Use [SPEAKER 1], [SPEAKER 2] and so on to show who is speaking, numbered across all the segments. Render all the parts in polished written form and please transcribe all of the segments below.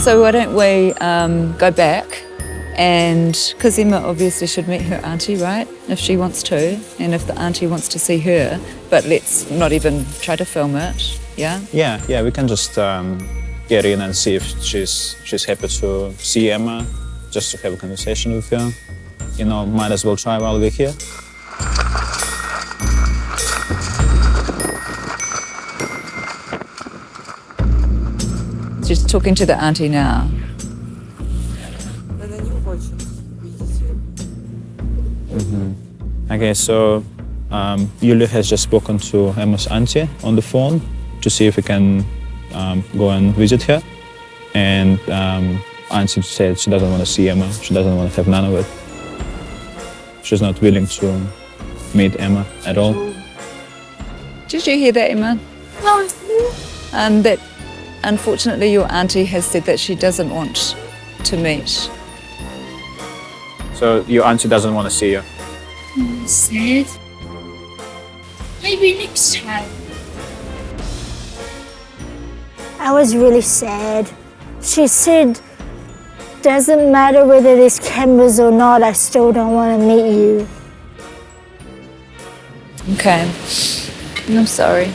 [SPEAKER 1] So why don't we go back, and because Emma obviously should meet her auntie, right? If she wants to, and if the auntie wants to see her, but let's not even try to film it, yeah?
[SPEAKER 2] Yeah, we can just get in and see if she's happy to see Emma, just to have a conversation with her. You know, might as well try while we're here.
[SPEAKER 1] She's talking to the auntie now.
[SPEAKER 2] Okay, so Yulia has just spoken to Emma's auntie on the phone to see if we can go and visit her. And auntie said she doesn't want to see Emma. She doesn't want to have none of it. She's not willing to meet Emma at all.
[SPEAKER 1] Did you hear that, Emma?
[SPEAKER 3] No.
[SPEAKER 1] That unfortunately your auntie has said that she doesn't want to meet.
[SPEAKER 2] So your auntie doesn't want to see you?
[SPEAKER 3] Sad. Maybe next time.
[SPEAKER 4] I was really sad. She said, doesn't matter whether there's cameras or not, I still don't want to meet you.
[SPEAKER 1] Okay. I'm sorry.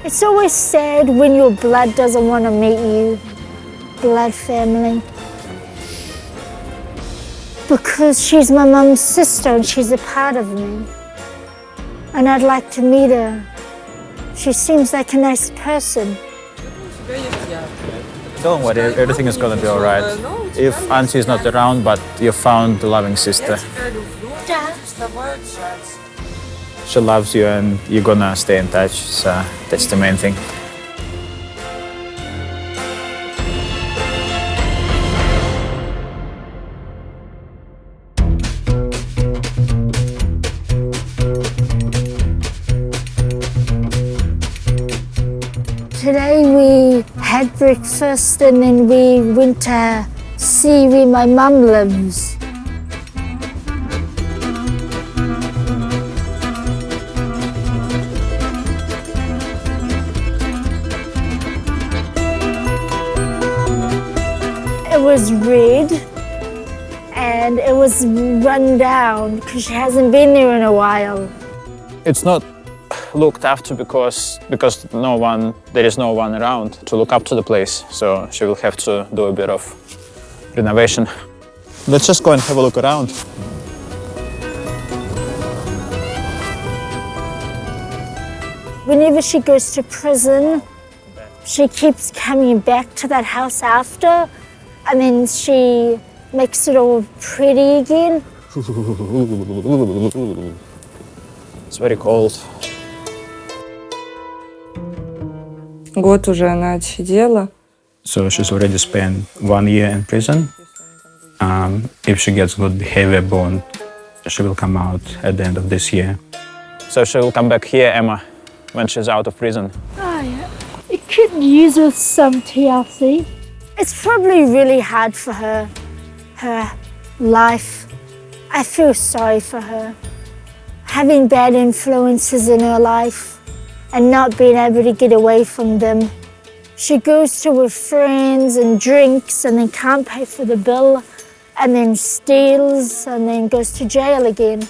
[SPEAKER 4] It's always sad when your blood doesn't want to meet you, blood family. Because she's my mum's sister and she's a part of me. And I'd like to meet her. She seems like a nice person.
[SPEAKER 2] Don't worry, everything is gonna be all right. If auntie is not around, but you found the loving sister. She loves you and you're gonna stay in touch, so that's the main thing.
[SPEAKER 4] Today we had breakfast and then we went to see where my mum lives. It was red and it was run down because she hasn't been there in a while.
[SPEAKER 2] It's not looked after because there is no one around to look up to the place, so she will have to do a bit of renovation. Let's just go and have a look around.
[SPEAKER 4] Whenever she goes to prison, she keeps coming back to that house after, and then she makes it all pretty again.
[SPEAKER 2] It's very cold.
[SPEAKER 5] Год уже она отсидела.
[SPEAKER 2] So she's already spent 1 year in prison. If she gets good behavior bond, she will come out at the end of this year. So she will come back here, Emma, when she's out of prison.
[SPEAKER 4] Oh yeah, it could use with some TLC. It's probably really hard for her life. I feel sorry for her. Having bad influences in her life and not being able to get away from them. She goes to her friends and drinks and then can't pay for the bill and then steals and then goes to jail again.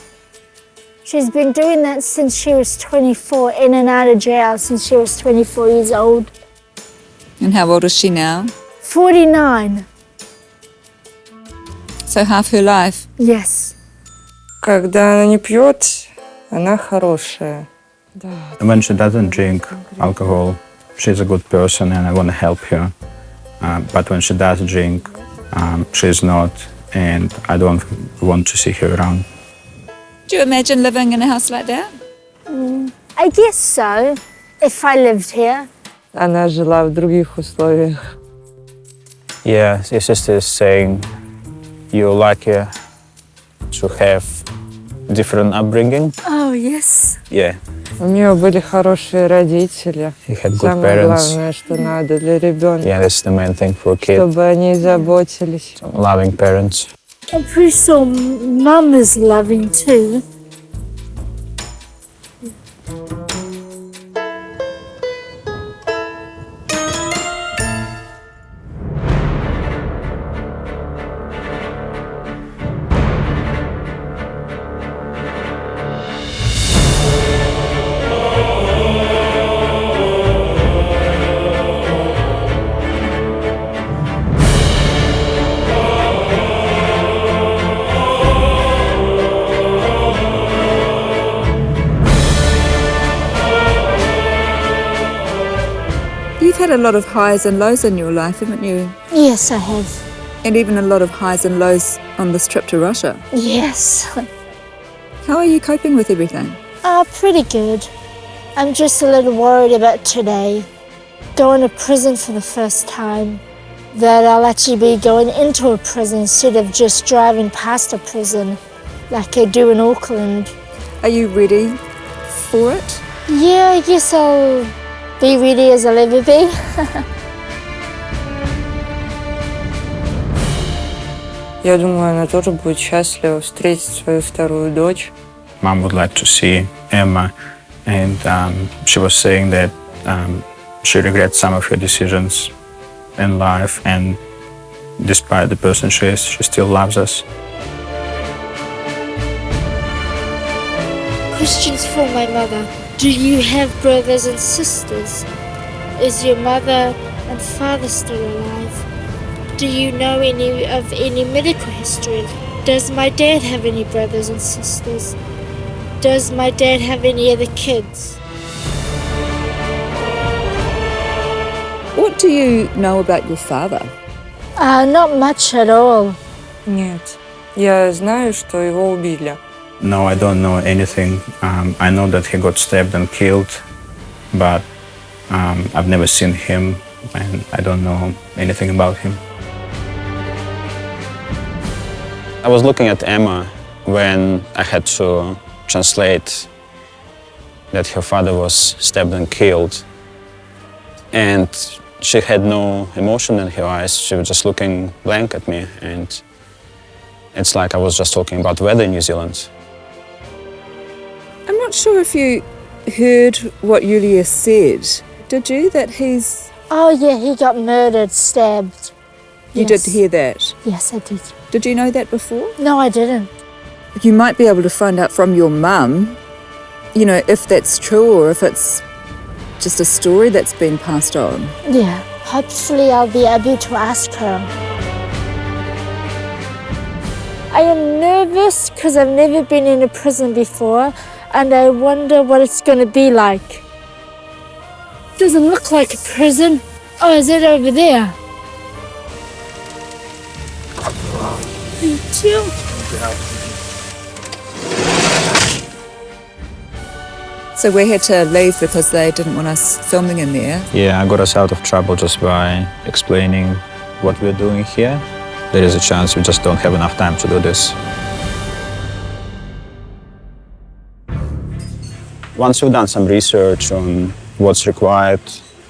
[SPEAKER 4] She's been doing that since she was 24, in and out of jail since she was 24 years old.
[SPEAKER 1] And how old is she now?
[SPEAKER 4] 49.
[SPEAKER 1] So half her life?
[SPEAKER 4] Yes.
[SPEAKER 5] Когда она не пьет, она хорошая.
[SPEAKER 2] When she doesn't drink alcohol, she's a good person and I want to help her. But when she does drink, she's not, and I don't want to see her around.
[SPEAKER 1] Do you imagine living in a house like that?
[SPEAKER 4] I guess so, if I lived here.
[SPEAKER 5] Она жила в других условиях.
[SPEAKER 2] Yeah, your sister is saying you're lucky to have different upbringing.
[SPEAKER 4] Oh, yes.
[SPEAKER 2] Yeah.
[SPEAKER 5] У нее были хорошие родители.
[SPEAKER 2] He had good
[SPEAKER 5] Самое
[SPEAKER 2] parents.
[SPEAKER 5] главное, что надо для ребенка,
[SPEAKER 2] Yeah, that's the main thing for a kid.
[SPEAKER 5] чтобы они заботились.
[SPEAKER 2] Loving parents.
[SPEAKER 4] I'm pretty sure Mum is loving too.
[SPEAKER 1] a lot of highs and lows in your life, haven't you?
[SPEAKER 4] Yes, I have.
[SPEAKER 1] And even a lot of highs and lows on this trip to Russia.
[SPEAKER 4] Yes.
[SPEAKER 1] How are you coping with everything?
[SPEAKER 4] Pretty good. I'm just a little worried about today. Going to prison for the first time. That I'll actually be going into a prison instead of just driving past a prison like I do in Auckland.
[SPEAKER 1] Are you ready for it?
[SPEAKER 4] Yeah, I guess I'll be ready as I'll ever be.
[SPEAKER 5] Я думаю, она тоже будет счастлива встретить свою вторую дочь.
[SPEAKER 2] Mom would like to see Emma, and she was saying that she regrets some of her decisions in life, and despite the person she is, she still loves us.
[SPEAKER 4] Questions for my mother. Do you have brothers and sisters? Is your mother and father still alive? Do you know any medical history? Does my dad have any brothers and sisters? Does my dad have any other kids?
[SPEAKER 1] What do you know about your father?
[SPEAKER 4] Not much at all.
[SPEAKER 5] Нет. Я знаю, что его убили.
[SPEAKER 2] No, I don't know anything. I know that he got stabbed and killed, but I've never seen him, and I don't know anything about him. I was looking at Emma when I had to translate that her father was stabbed and killed. And she had no emotion in her eyes. She was just looking blank at me. And it's like I was just talking about weather in New Zealand.
[SPEAKER 1] I'm not sure if you heard what Julia said. Did you? That he's...
[SPEAKER 4] Oh yeah, he got murdered, stabbed.
[SPEAKER 1] You
[SPEAKER 4] Yes.
[SPEAKER 1] did hear that?
[SPEAKER 4] Yes, I did.
[SPEAKER 1] Did you know that before?
[SPEAKER 4] No, I didn't.
[SPEAKER 1] You might be able to find out from your mum, you know, if that's true or if it's just a story that's been passed on.
[SPEAKER 4] Yeah, hopefully I'll be able to ask her. I am nervous because I've never been in a prison before and I wonder what it's going to be like. Doesn't look like a prison. Oh, is it over there? Thank you.
[SPEAKER 1] So we had to leave because they didn't want us filming in there.
[SPEAKER 2] Yeah, I got us out of trouble just by explaining what we're doing here. There is a chance we just don't have enough time to do this. Once we've done some research on what's required,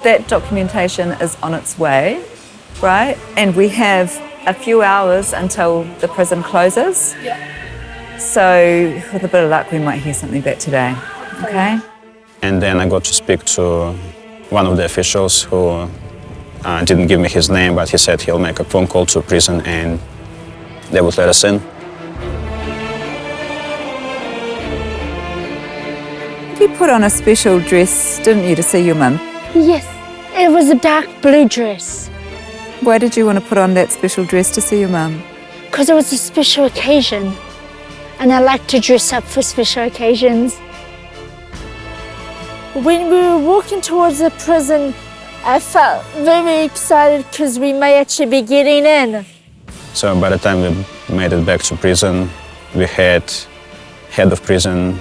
[SPEAKER 1] That documentation is on its way, right? And we have a few hours until the prison closes. Yeah. So with a bit of luck, we might hear something back today, okay?
[SPEAKER 2] and then I got to speak to one of the officials who didn't give me his name, but he said he'll make a phone call to prison and they would let us in.
[SPEAKER 1] You put on a special dress, didn't you, to see your mum?
[SPEAKER 4] Yes, it was a dark blue dress
[SPEAKER 1] Why did you want to put on that special dress to see your mum?
[SPEAKER 4] because it was a special occasion and I like to dress up for special occasions. When we were walking towards the prison, I felt very excited because we may actually be getting in.
[SPEAKER 2] So by the time we made it back to prison, we had head of prison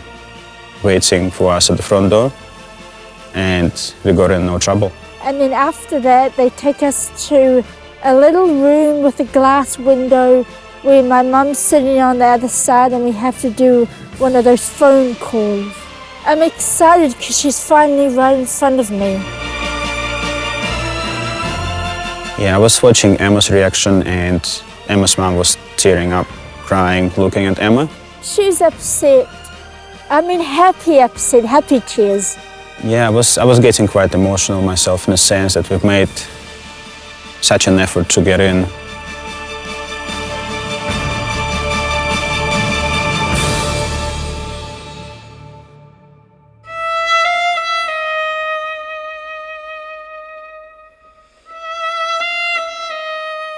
[SPEAKER 2] waiting for us at the front door, and we got in no trouble.
[SPEAKER 4] And then after that, they take us to a little room with a glass window where my mum's sitting on the other side and we have to do one of those phone calls. I'm excited because she's finally right in front of me.
[SPEAKER 2] Yeah, I was watching Emma's reaction, and Emma's mom was tearing up, crying, looking at Emma.
[SPEAKER 4] She's upset. I mean, happy upset, happy tears.
[SPEAKER 2] Yeah, I was getting quite emotional myself in a sense that we've made such an effort to get in.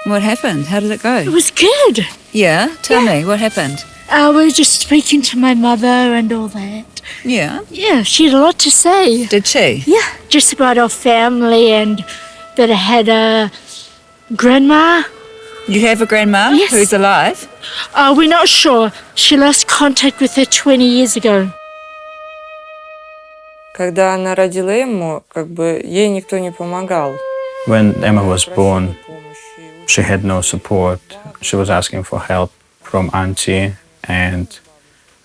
[SPEAKER 1] What happened? How did it go?
[SPEAKER 4] It was good.
[SPEAKER 1] Yeah, tell me, what happened?
[SPEAKER 4] We were just speaking to my mother and all that.
[SPEAKER 1] Yeah.
[SPEAKER 4] Yeah, she had a lot to say.
[SPEAKER 1] Did she?
[SPEAKER 4] Yeah, just about our family and that I had a grandma.
[SPEAKER 1] You have a grandma
[SPEAKER 4] Yes.
[SPEAKER 1] who's alive?
[SPEAKER 4] We're not sure. She lost contact with her 20 years ago.
[SPEAKER 5] Когда она родила ему, как бы ей никто не помогал.
[SPEAKER 2] When Emma was born, she had no support. She was asking for help from auntie and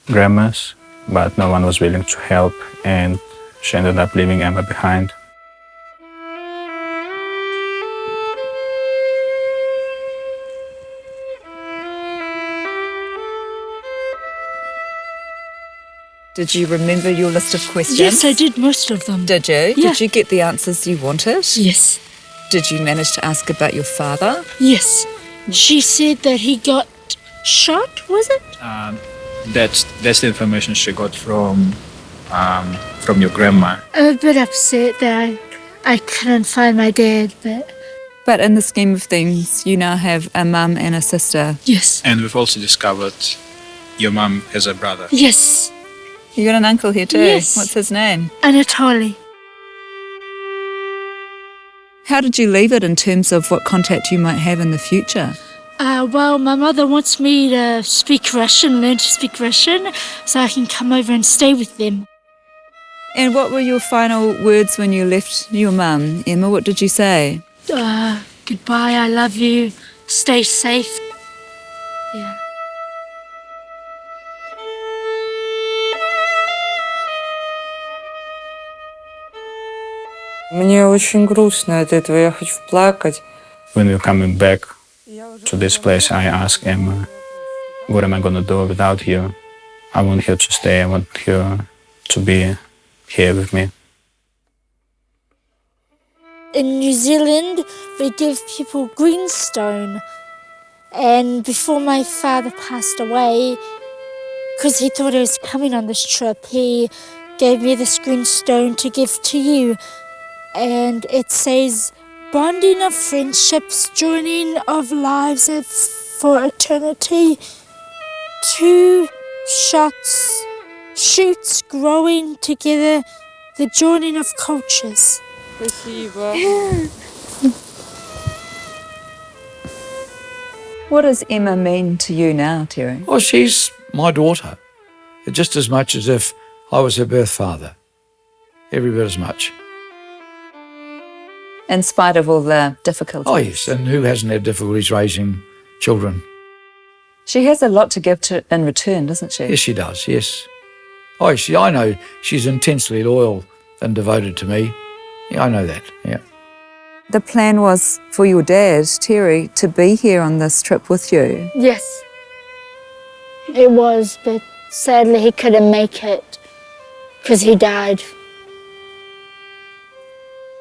[SPEAKER 2] grandmas, but no one was willing to help, and she ended up leaving Emma behind.
[SPEAKER 1] Did you remember your list of questions?
[SPEAKER 4] Yes, I did most of them.
[SPEAKER 1] Did you?
[SPEAKER 4] Yeah.
[SPEAKER 1] Did you get the answers you wanted?
[SPEAKER 4] Yes.
[SPEAKER 1] Did you manage to ask about your father?
[SPEAKER 4] Yes. She said that he got shot, was it?
[SPEAKER 2] That's the information she got from your grandma.
[SPEAKER 4] I'm a bit upset that I couldn't find my dad, but
[SPEAKER 1] But in the scheme of things, you now have a mum and a sister.
[SPEAKER 4] yes.
[SPEAKER 2] And we've also discovered your mum has a brother.
[SPEAKER 4] Yes.
[SPEAKER 1] You got an uncle here too.
[SPEAKER 4] Yes.
[SPEAKER 1] What's his name?
[SPEAKER 4] Anatoly.
[SPEAKER 1] How did you leave it in terms of what contact you might have in the future?
[SPEAKER 4] Well, my mother wants me to speak Russian, learn to speak Russian, so I can come over and stay with them.
[SPEAKER 1] And what were your final words when you left your mum, Emma? What did you say?
[SPEAKER 4] Goodbye, I love you, stay safe. Yeah.
[SPEAKER 5] Мне очень грустно от этого, я хочу плакать.
[SPEAKER 2] When we were coming back to this place, I asked Emma, what am I going to do without you? I want her to stay. I want her to be here with me.
[SPEAKER 4] In New Zealand, we give people greenstone. And before my father passed away, because he thought I was coming on this trip, he gave me this greenstone to give to you. And it says, bonding of friendships, joining of lives for eternity. 2 shoots growing together, the joining of cultures.
[SPEAKER 5] Спасибо.
[SPEAKER 1] What does Emma mean to you now, Terry?
[SPEAKER 6] Well, she's my daughter, just as much as if I was her birth father. Every bit as much.
[SPEAKER 1] In spite of all the difficulties.
[SPEAKER 6] Oh, yes, and who hasn't had difficulties raising children?
[SPEAKER 1] She has a lot to give in return, doesn't she?
[SPEAKER 6] Yes, she does, yes. Oh, I know she's intensely loyal and devoted to me. Yeah, I know that, yeah.
[SPEAKER 1] The plan was for your dad, Terry, to be here on this trip with you.
[SPEAKER 4] Yes, it was, but sadly he couldn't make it because he died.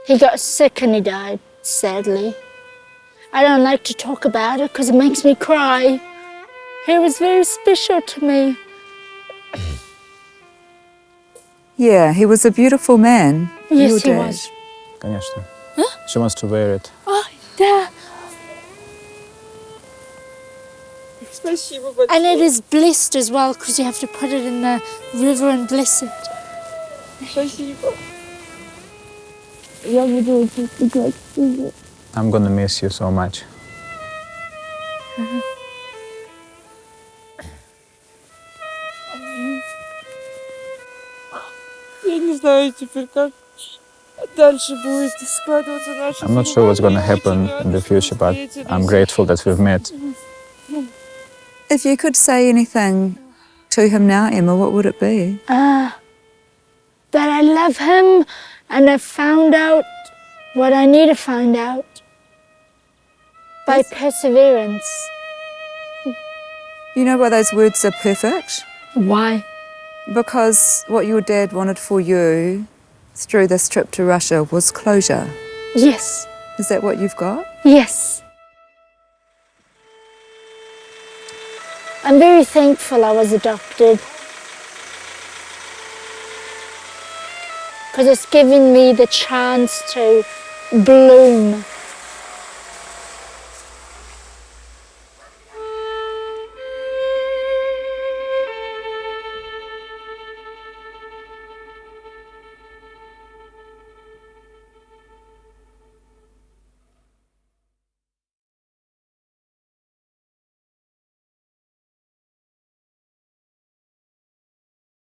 [SPEAKER 4] He got sick and he died, sadly. I don't like to talk about it because it makes me cry. He was very special to me.
[SPEAKER 1] Yeah, he was a beautiful man.
[SPEAKER 4] Yes,
[SPEAKER 1] your
[SPEAKER 4] he
[SPEAKER 1] dad.
[SPEAKER 4] was.
[SPEAKER 2] Конечно. She wants to wear it.
[SPEAKER 4] Oh, да. And it is blessed as well because you have to put it in the river and bless it.
[SPEAKER 2] I'm gonna miss you so much.
[SPEAKER 5] Я не знаю теперь, как дальше будет складываться наша
[SPEAKER 2] I'm not sure what's gonna happen in the future, but I'm grateful that we've met.
[SPEAKER 1] If you could say anything to him now, Emma, what would it be?
[SPEAKER 4] That I love him and I found out what I need to find out by perseverance.
[SPEAKER 1] You know why those words are perfect?
[SPEAKER 4] Why?
[SPEAKER 1] Because what your dad wanted for you through this trip to Russia was closure.
[SPEAKER 4] Yes,
[SPEAKER 1] Is that what you've got?
[SPEAKER 4] yes. I'm very thankful I was adopted because it's given me the chance to bloom